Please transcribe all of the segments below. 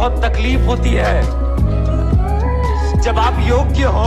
बहुत तकलीफ होती है जब आप योग्य हो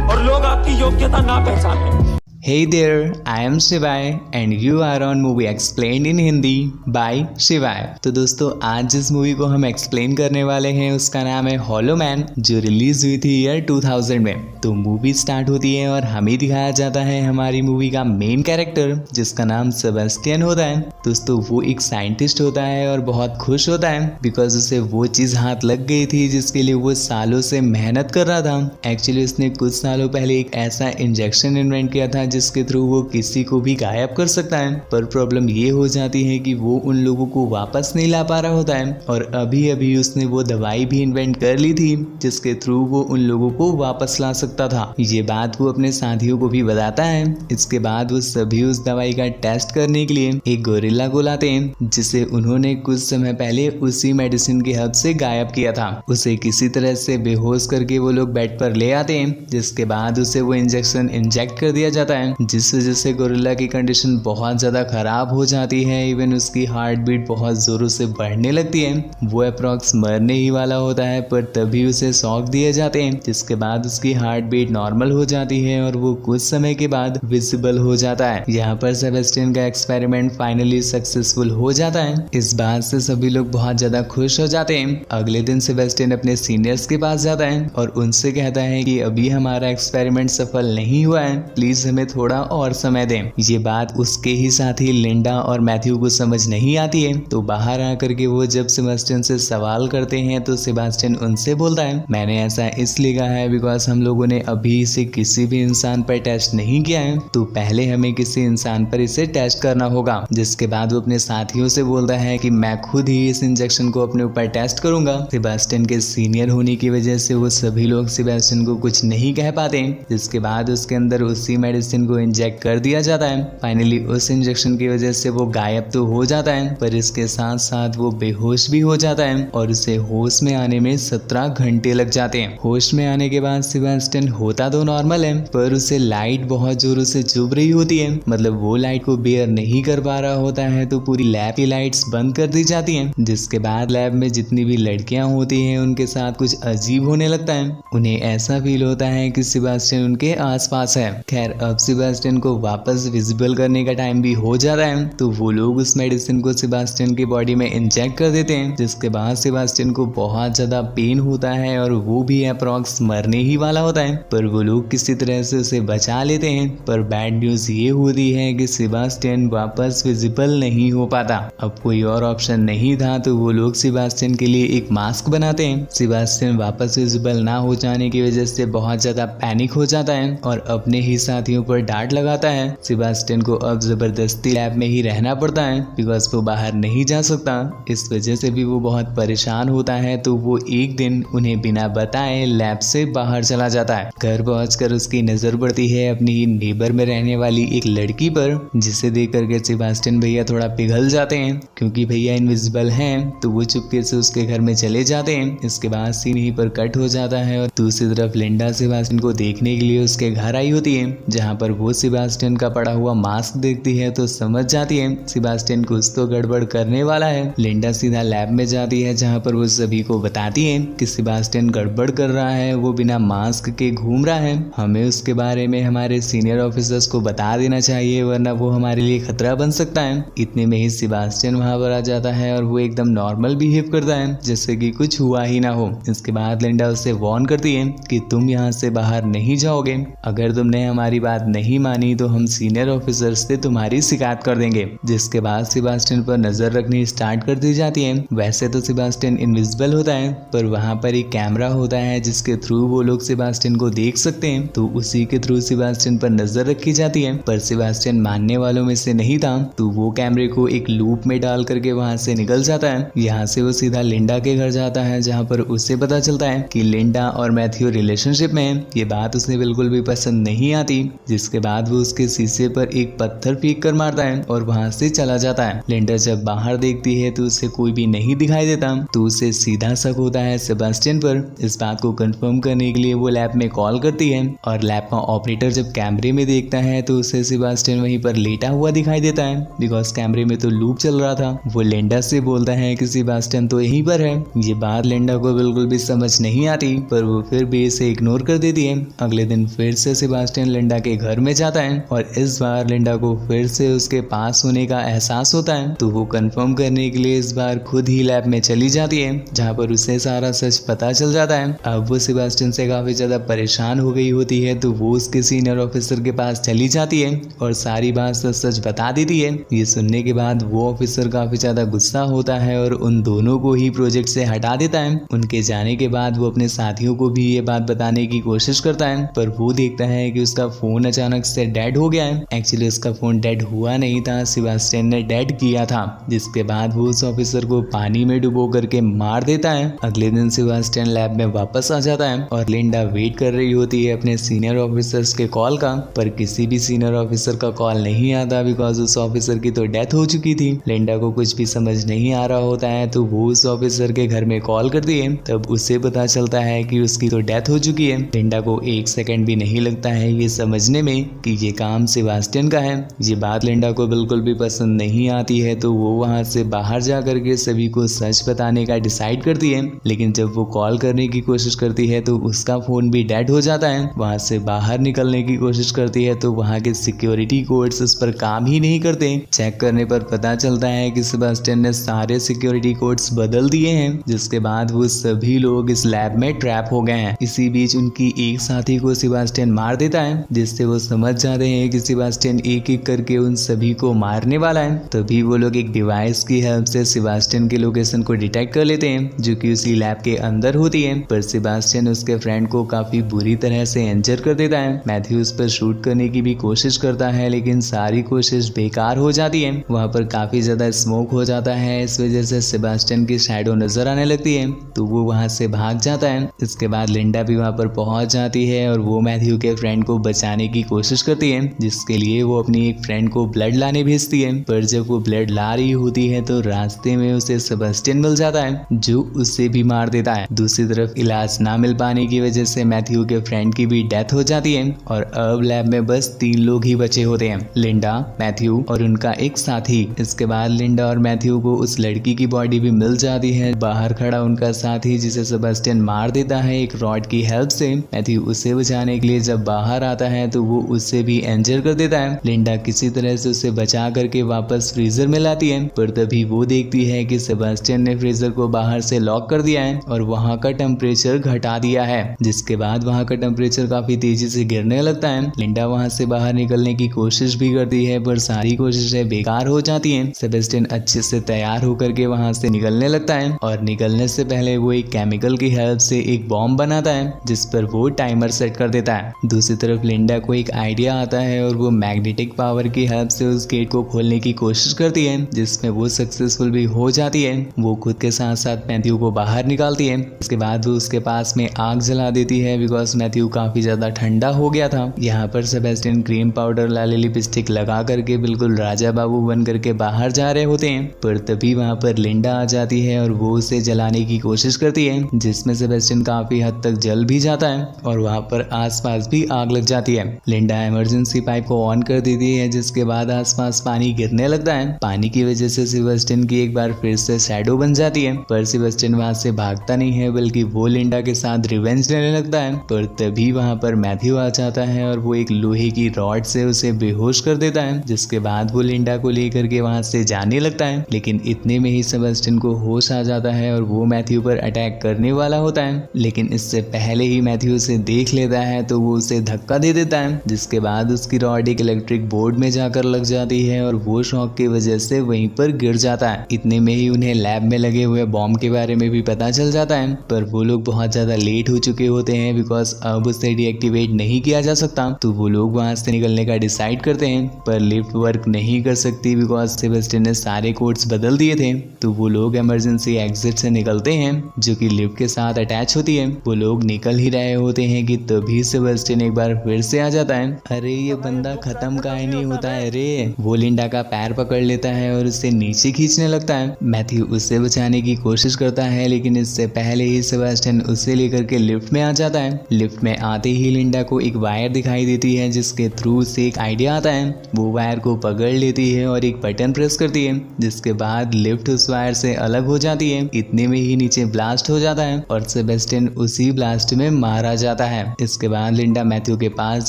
और लोग आपकी योग्यता ना पहचाने। Hey there, I am Shivay and you are on Movie Explained in Hindi by Shivay। तो दोस्तों आज जिस मूवी को हम एक्सप्लेन करने वाले हैं उसका नाम है हॉलो मैन, जो रिलीज हुई थी ईयर 2000 में। तो मूवी स्टार्ट होती है और हमें दिखाया जाता है हमारी मूवी का मेन कैरेक्टर जिसका नाम सेबेस्टियन होता है। दोस्तों वो एक साइंटिस्ट होता है और बहुत खुश होता है बिकॉज उसे वो चीज हाथ लग गई थी जिसके लिए वो सालों से मेहनत कर रहा था। एक्चुअली उसने कुछ सालों पहले एक ऐसा इंजेक्शन इन्वेंट किया था जिसके थ्रू वो किसी को भी गायब कर सकता है, पर प्रॉब्लम ये हो जाती है कि वो उन लोगों को वापस नहीं ला पा रहा होता है। और अभी अभी उसने वो दवाई भी इन्वेंट कर ली थी जिसके थ्रू वो उन लोगों को वापस ला सकता था। ये बात वो अपने साथियों को भी बताता है। इसके बाद वो सभी उस दवाई का टेस्ट करने के लिए एक गोरिल्ला को लाते हैं जिसे उन्होंने कुछ समय पहले उसी मेडिसिन के हब से गायब किया था। उसे किसी तरह से बेहोश करके वो लोग बेड पर ले आते हैं, जिसके बाद उसे वो इंजेक्शन इंजेक्ट कर दिया जाता है जिस वजह से गोरिल्ला की कंडीशन बहुत ज्यादा खराब हो जाती है। इवन उसकी हार्ट बीट बहुत जोरों से बढ़ने लगती है। वो अप्रॉक्स मरने ही वाला होता है, पर तभी उसे शॉक दिए जाते हैं जिसके बाद उसकी हार्ट बीट नॉर्मल हो जाती है और वो कुछ समय के बाद विजिबल हो जाता है। यहाँ पर सेबेस्टियन का एक्सपेरिमेंट फाइनली सक्सेसफुल हो जाता है। इस बात से सभी लोग बहुत ज्यादा खुश हो जाते हैं। अगले दिन सेबेस्टियन अपने सीनियर्स के पास जाता है और उनसे कहता है कि अभी हमारा एक्सपेरिमेंट सफल नहीं हुआ है, प्लीज हमें थोड़ा और समय दें। ये बात उसके ही साथी लिंडा और मैथ्यू को समझ नहीं आती है। तो बाहर आकर के वो जब सेबेस्टियन से सवाल करते हैं तो सेबेस्टियन उनसे बोलता है मैंने ऐसा इसलिए कहा है बिकॉज हम लोगों ने अभी इसे किसी भी इंसान पर टेस्ट नहीं किया है, तो पहले हमें किसी इंसान पर इसे टेस्ट करना होगा। जिसके बाद वो अपने साथियों से बोलता है कि मैं खुद ही इस इंजेक्शन को अपने ऊपर टेस्ट करूंगा। सेबेस्टियन के सीनियर होने की वजह से वो सभी लोग सेबेस्टियन को कुछ नहीं कह पाते। जिसके बाद उसके अंदर उसी मेडिसिन को इंजेक्ट कर दिया जाता है। फाइनली उस इंजेक्शन की वजह से वो गायब तो हो जाता है, पर इसके साथ साथ वो बेहोश भी हो जाता है और उसे होश में आने में 17 घंटे लग जाते हैं। होश में आने के बाद सेबेस्टियन होता तो नॉर्मल है, पर उसे लाइट बहुत जोरों से चुभ रही होती है। मतलब वो लाइट को बेयर नहीं कर पा रहा होता है, तो पूरी लैब की लाइट्स बंद कर दी जाती हैं। जिसके बाद लैब में जितनी भी लड़कियां होती हैं उनके साथ कुछ अजीब होने लगता है। उन्हें ऐसा फील होता है कि सेबेस्टियन उनके आसपास है। खैर अब सेबेस्टियन को वापस विजिबल करने का टाइम भी हो जा रहा है, तो वो लोग उस मेडिसिन को सेबेस्टियन की बॉडी में इंजेक्ट कर देते हैं। जिसके बाद सेबेस्टियन को बहुत ज्यादा पेन होता है और वो भी अप्रॉक्स मरने ही वाला होता है, पर वो लोग किसी तरह से उसे बचा लेते हैं। पर बैड न्यूज ये होती है कि सेबेस्टियन वापस विजिबल नहीं हो पाता। अब कोई और ऑप्शन नहीं था, तो वो लोग सेबेस्टियन के लिए एक मास्क बनाते हैं। सेबेस्टियन वापस विजिबल ना हो जाने की वजह से बहुत ज्यादा पैनिक हो जाता है और अपने ही साथियों पर डांट लगाता है। सेबेस्टियन को अब जबरदस्ती लैब में ही रहना पड़ता है बिकॉज वो बाहर नहीं जा सकता। इस वजह से भी वो बहुत परेशान होता है, तो वो एक दिन उन्हें बिना बताए लैब से बाहर चला जाता है। घर पहुंचकर उसकी नजर पड़ती है अपनी ही नेबर में रहने वाली एक लड़की पर, जिसे देख करके सेबेस्टियन भैया थोड़ा पिघल जाते हैं क्योंकि भैया इनविजिबल हैं। तो वो चुपके से उसके घर में चले जाते हैं। इसके बाद सीन यहीं पर कट हो जाता है और दूसरी तरफ लिंडा सेबेस्टियन को देखने के लिए उसके घर आई होती है, जहाँ पर वो सेबेस्टियन का पड़ा हुआ मास्क देखती है तो समझ जाती है सेबेस्टियन कुछ तो गड़बड़ करने वाला है। लिंडा सीधा लैब में जाती है जहाँ पर वो सभी को बताती है कि सेबेस्टियन गड़बड़ कर रहा है, वो बिना मास्क के घूम रहा है। हमें उसके बारे में हमारे सीनियर ऑफिसर्स को बता देना चाहिए, वरना वो हमारे लिए खतरा बन सकता है। इतने में ही सेबेस्टियन वहाँ पर आ जाता है और वो एकदम नॉर्मल बिहेव करता है जैसे कि कुछ हुआ ही ना हो। इसके बाद लिंडा उससे वार्न करती है कि तुम यहाँ से बाहर नहीं जाओगे, अगर तुमने हमारी बात नहीं मानी तो हम सीनियर ऑफिसर्स से तुम्हारी शिकायत कर देंगे। जिसके बाद सेबेस्टियन पर नजर रखनी स्टार्ट कर दी जाती है। वैसे तो सेबेस्टियन इनविजिबल होता है, पर वहाँ पर एक कैमरा होता है जिसके थ्रू वो लोग सेबेस्टियन को देख सकते हैं, तो उसी के थ्रू सेबेस्टियन पर नजर रखी जाती है। पर सेबेस्टियन मानने वालों में से नहीं था, तो वो कैमरे को एक लूप में डाल करके वहाँ से निकल जाता है। यहाँ से वो सीधा लिंडा के घर जाता है, जहाँ पर उसे पता चलता है कि लिंडा और मैथ्यू रिलेशनशिप में है। ये बात उसे बिल्कुल भी पसंद नहीं आती। जिसके बाद वो उसके शीशे पर एक पत्थर फेंक कर मारता है और वहाँ से चला जाता है। लिंडा जब बाहर देखती है तो उसे कोई भी नहीं दिखाई देता, तो उसे सीधा शक होता है सेबास्टियन पर। इस बात को कंफर्म करने के लिए वो लैब में कॉल करती है और लैब का ऑपरेटर जब कैमरे में देखता है तो उसे सेबास्टियन वहीं पर लेटा हुआ दिखाई देता है, बिकॉज कैमरे में तो लूप चल रहा था। वो लिंडा से बोलता है कि सेबास्टियन तो यहीं पर है। ये बात लिंडा को बिल्कुल भी समझ नहीं आती, पर वो फिर भी इसे इग्नोर कर देती है। अगले दिन फिर से सेबास्टियन लिंडा के घर में जाता है और इस बार लिंडा को फिर से उसके पास होने का एहसास होता है, तो वो कंफर्म करने के लिए इस बार खुद ही लैब में चली जाती है, जहाँ पर उसे सारा सच पता चल जाता है। अब वो सेबास्टियन से काफी ज्यादा परेशान हो गई होती है, तो वो उसके सीनियर ऑफिसर के पास चली जाती है और सारी बात सच बता देती है। ये सुनने के बाद वो ऑफिसर काफी ज्यादा गुस्सा होता है और उन दोनों को ही प्रोजेक्ट से हटा देता है। उनके जाने के बाद वो अपने साथियों को भी ये बात बताने की कोशिश करता है, पर वो देखता है कि उसका फोन अचानक से डेड हो गया है। एक्चुअली उसका फोन डेड हुआ नहीं था, सेबास्टियन ने डेड किया था, जिसके बाद वो उस ऑफिसर को पानी में डुबो करके मार देता है। अगले दिन सेबास्टियन लैब में वापस आ जाता है और लिंडा वेट कर रही होती है अपने सीनियर ऑफिसर्स के कॉल का, पर किसी भी सीनियर ऑफिसर का कॉल नहीं आता, बिकॉज उस ऑफिसर की तो डेथ हो चुकी थी। लिंडा को कुछ भी समझ नहीं आ रहा होता है, तो वो उस ऑफिसर के घर में कॉल करती है। तब उसे पता चलता है कि उसकी तो डेथ हो चुकी है। लिंडा को एक सेकंड भी नहीं लगता है ये समझने में कि ये काम सेबास्टियन का है। ये बात लिंडा को बिल्कुल भी पसंद नहीं आती है, तो वो वहाँ से बाहर जा करके सभी को सच बताने का डिसाइड करती है। लेकिन जब वो कॉल करने की कोशिश करती है तो उसका फोन भी डेड हो जाता है। वहाँ से बाहर निकलने की कोशिश करती है तो वहाँ के सिक्योरिटी कोड्स उस पर काम ही नहीं करते। चेक करने पर पता चलता है कि सेबास्टियन ने सारे सिक्योरिटी कोड्स बदल दिए हैं, जिसके बाद वो सभी लोग इस लैब में ट्रैप हो गए हैं। इसी बीच उनकी एक साथी को सेबास्टियन मार देता है, जिससे वो समझ जाते हैं कि सेबास्टियन एक एक करके उन सभी को मारने वाला है। तभी वो लोग एक डिवाइस की हेल्प से सेबास्टियन के लोकेशन को डिटेक्ट कर लेते हैं, जो कि उसी लैब के अंदर होती है। पर सेबास्टियन उसके फ्रेंड को काफी बुरी तरह से इंजर कर देता है। मैथ्यू उस पर शूट करने की भी कोशिश करता है, लेकिन सारी कोशिश बेकार हो जाती है। वहाँ पर काफी ज्यादा स्मोक हो जाता है, इस वजह से सेबास्टियन की शैडो नजर आने लगती है, तो वो वहाँ से भाग जाता है। इसके बाद लिंडा भी वहाँ पर पहुंच जाती है और वो मैथ्यू के फ्रेंड को बचाने की कोशिश करती है, जिसके लिए वो अपनी एक फ्रेंड को ब्लड लाने भेजती है। पर जब वो ब्लड ला रही होती है तो रास्ते में उसे सेबास्टियन मिल जाता है, जो उसे भी मार देता है। दूसरी तरफ इलाज ना मिल पाने की वजह से मैथ्यू के फ्रेंड की भी डेथ हो जाती है और अब लैब में बस 3 लोग ही बचे होते हैं, लिंडा, मैथ्यू और उनका एक साथी। इसके बाद लिंडा और मैथ्यू को उस लड़की की बॉडी भी मिल जाती है। बाहर खड़ा उनका साथी, जिसे सेबास्टियन मार देता है एक रॉड की हेल्प से। मैथ्यू उसे बचाने के लिए जब बाहर आता है तो वो उसे भी इंजर कर देता है। लिंडा किसी तरह से उसे बचा करके वापस फ्रीजर में लाती है, पर तभी वो देखती है कि सेबास्टियन ने फ्रीजर को बाहर से लॉक कर दिया है और वहाँ का टेम्परेचर घटा दिया है, जिसके बाद वहाँ का टेम्परेचर काफी तेजी से गिरने लगता है। लिंडा वहाँ से बाहर निकलने की कोशिश भी करती है, पर सारी कोशिशें बेकार हो जाती हैं। सेबास्टियन अच्छे से तैयार होकर के वहाँ से निकलने लगता है और निकलने से पहले वो एक केमिकल की हेल्प से एक बॉम्ब बनाता है, जिस पर वो टाइमर सेट कर देता है। दूसरी तरफ लिंडा को एक आइडिया आता है और वो मैग्नेटिक पावर की हेल्प से उस गेट को खोलने की कोशिश करती है, जिसमें वो सक्सेसफुल भी हो जाती है। वो खुद के साथ साथ मैथ्यू को बाहर निकालती है। इसके बाद वो उसके पास में आग जला देती है, बिकॉज मैथ्यू काफी ज्यादा ठंडा हो गया था। यहाँ पर सेबास्टियन क्रीम पाउडर लाली लिपस्टिक लगा करके बिल्कुल राजा बाबू बन करके बाहर जा रहे होते हैं, पर तभी वहाँ पर लिंडा आ जाती है और वो उसे जलाने की कोशिश करती है, जिसमें सेबास्टियन काफी हद तक जल भी जाता है और वहाँ पर आसपास भी आग लग जाती है। लिंडा इमरजेंसी पाइप को ऑन कर देती है, जिसके बाद आसपास पानी गिरने लगता है। पानी की वजह से सेबास्टियन की एक बार फिर से शैडो बन जाती है, पर सेबास्टियन वहाँ से भागता नहीं है, बल्कि वो लिंडा के साथ रिवेंज लेने लगता है। पर तभी वहाँ पर मैथ्यू आ जाता है और वो एक लोहे की रॉड से उसे बेहोश कर देता है, जिसके बाद वो लिंडा को लेकर के वहाँ से जाने लगता है। लेकिन इतने में ही सेबास्टियन को होश आ जाता है और वो मैथ्यू पर अटैक करने वाला होता है, लेकिन इससे पहले ही मैथ्यू उसे देख लेता है, तो वो उसे धक्का दे देता है, जिसके बाद उसकी रॉड एक इलेक्ट्रिक बोर्ड में जाकर लग जाती है और वो शॉक की वजह से वहीं पर गिर जाता है। इतने में ही उन्हें लैब में लगे हुए बॉम्ब के बारे में भी पता चल जाता है, पर वो लोग बहुत ज्यादा लेट हो चुके होते हैं, बिकॉज अब उसे डीएक्टिवेट नहीं किया जा सकता। तो वो लोग वहां से निकलने का डिसाइड करते हैं, पर लिफ्ट वर्क नहीं कर सकती, बिकॉज सेबास्टियन ने सारे कोड्स बदल दिए थे। तो वो लोग इमरजेंसी एग्जिट से निकलते हैं, जो कि लिफ्ट के साथ अटैच होती है। वो लोग निकल ही रहे होते हैं कि तभी सेबास्टियन एक बार फिर से आ जाता जाता है। अरे ये बंदा खत्म काहे नहीं होता है रे। वो लिंडा का पैर पकड़ लेता है और उसे नीचे खींचने लगता है। मैथ्यू उससे बचाने की कोशिश करता है, लेकिन इससे पहले ही सेबेस्टियन उसे लेकर के लिफ्ट में आ जाता है। लिफ्ट में आते ही लिंडा को एक वायर दिखाई देती है, जिसके थ्रू उसे एक आइडिया आता है। वो वायर को पकड़ लेती है और एक बटन प्रेस करती है, जिसके बाद लिफ्ट उस वायर से अलग हो जाती है। इतने में ही नीचे ब्लास्ट हो जाता है और सेबेस्टियन उसी ब्लास्ट में मारा जाता है। इसके बाद लिंडा मैथ्यू के पास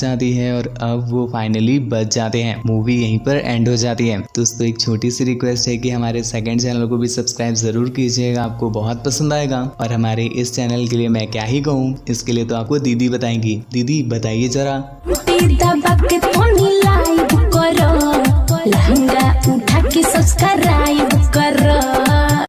जाती है और अब वो फाइनली बच जाते हैं। मूवी यहीं पर एंड हो जाती है। दोस्तों एक छोटी सी रिक्वेस्ट है कि हमारे सेकंड चैनल को भी सब्सक्राइब जरूर कीजिएगा, आपको बहुत पसंद आएगा। और हमारे इस चैनल के लिए मैं क्या ही कहूँ, इसके लिए तो आपको दीदी बताएंगी। दीदी बताइए जरा। लहंगा उठा के सब्सक्राइब करो।